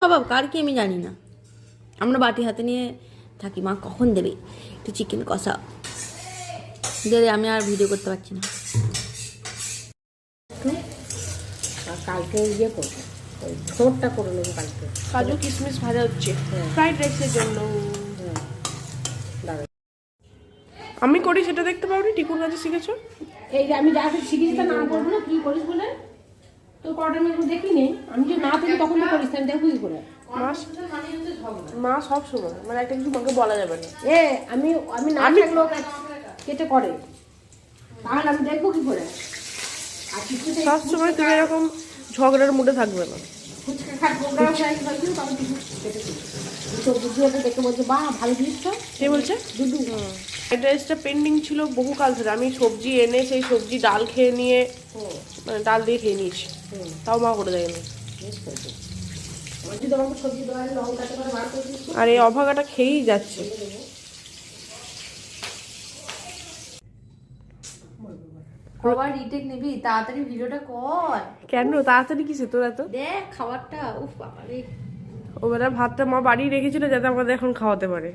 বাবা কার কি আমি জানি না, আমরা বাটি হাতে নিয়ে থাকি, মা কখন দেবে একটু চিকেন কষা দেবে, আমি আর ভিডিও করতে পারছি না। আর কালকে ইয়ে করবো, ওই ঠোঁটটা করে নেবো কালকে। কাজু কিশমিশ ভাজা হচ্ছে ফ্রাইড রাইসের জন্য। দাঁড়া, আমি করি সেটা দেখতে পাবি, টিকুর কাছে শিখেছো? এই যে আমি যা শিখেছি তা না করবো না, কি করিস বলে তোর কটার মধ্যে দেখিনি, আমি যে না থাকি তখন তো করিস, আমি দেখবো কি করে। মা সব সময় মানে একটা কিছু মাকে বলা যাবে না। আমি আমি না থাকলেও কেটে করে, তাহলে আমি দেখবো কি করে। আর কিছু সব সময় তুমি এরকম ঝগড়ার মুডে থাকবে না। ফুচকা খাট প্রোগ্রাম হয়েছিল, তখন কিছু কেটেছি তো বুঝি, ওটা দেখে বলছে বাহ ভালো জিনিস তো। কে বলছে? দুদু। ফ্রাইড রাইসটা পেন্ডিং ছিল বহুকাল ধরে, আমি সবজি এনে সেই সবজি ডাল খেয়ে নিয়ে মানে ডাল দিয়ে খেয়ে নিয়েছি, তাও মা করে দেয়নি। আর এই অভাগাটা খেয়েই যাচ্ছে। আবার রিটেক নিবি, তাড়াতাড়ি ভিডিওটা কর। কেন তাড়াতাড়ি কিসে তোরা তো? দেখ খাবারটা, উফ বাবারে। ওবেলা ভাতটা মা বাড়ি রেখেছিল যাতে আমাদের এখন খাওয়াতে পারে,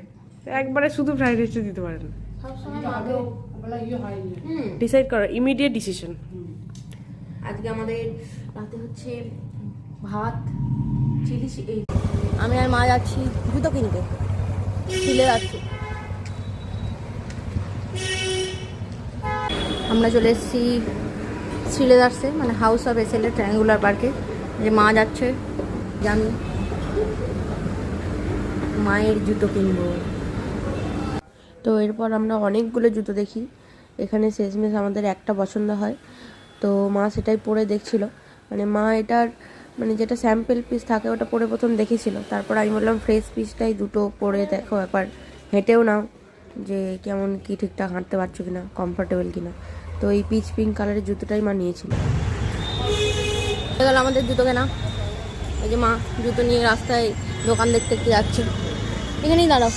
একবারে শুধু ফ্রাইড রাইসটা দিতে পারে না। সবসময় মাকে ডিসাইড করো, ইমিডিয়েট ডিসিশন। আজকে আমাদের রাতে হচ্ছে ভাত চিলি, আমি আর মা যাচ্ছি জুতো কিনতে, শিলে যাচ্ছি। আমরা চলে এসেছি শ্রীলেদার্সে, মানে হাউস অফ এসেলের ট্রায়াঙ্গুলার পার্কে। যে মা যাচ্ছে, জানি মায়ের জুতো কিনবো। তো এরপর আমরা অনেকগুলো জুতো দেখি, এখানে শেষমেশ আমাদের একটা পছন্দ হয়, তো মা সেটাই পরে দেখছিল। মানে মা এটার মানে যেটা স্যাম্পল পিস থাকে ওটা পরে প্রথম দেখেছিল, তারপর আমি বললাম ফ্রেশ পিসটাই দুটো পরে দেখো, একবার হেঁটেও নাও যে কেমন কি ঠিকঠাক হাঁটতে পারছো কিনা, কমফোর্টেবল কিনা। তো এই পিচ পিঙ্ক কালারের জুতোটাই মা নিয়েছিল। হয়ে গেল আমাদের জুতো কেনা। এই যে মা জুতো নিয়ে রাস্তায় দোকান দেখতে দেখতে যাচ্ছে, এখানেই দাঁড়াও।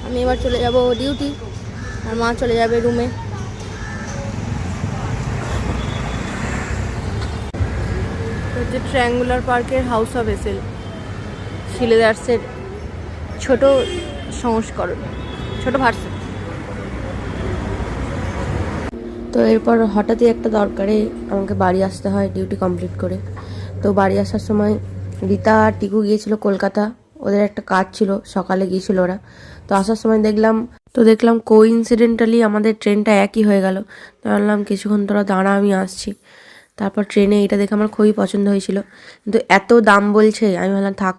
আমি এবার চলে যাব ডিউটি, আর মা চলে যাবে রুমে। হচ্ছে ট্রায়াঙ্গুলার পার্কের হাউস অফ এসেল, শ্রীলেদার্সের ছোট সংস্করণ, ছোট ভার্সন। তো এরপর হঠাৎই একটা দরকারে আমাকে বাড়ি আসতে হয় ডিউটি কমপ্লিট করে। তো বাড়ি আসার সময় রীতা আর টিকু গিয়েছিল কলকাতা, ওদের একটা কাজ ছিল, সকালে গিয়েছিল ওরা। তো আসার সময় দেখলাম কোইন্সিডেন্টালি আমাদের ট্রেনটা একই হয়ে গেল। তো বললাম কিছুক্ষণ তোরা দাঁড়া, আমি আসছি। তারপর ট্রেনে এটা দেখে আমার খুবই পছন্দ হয়েছিল, কিন্তু এত দাম বলছে, আমি ভাবলাম থাক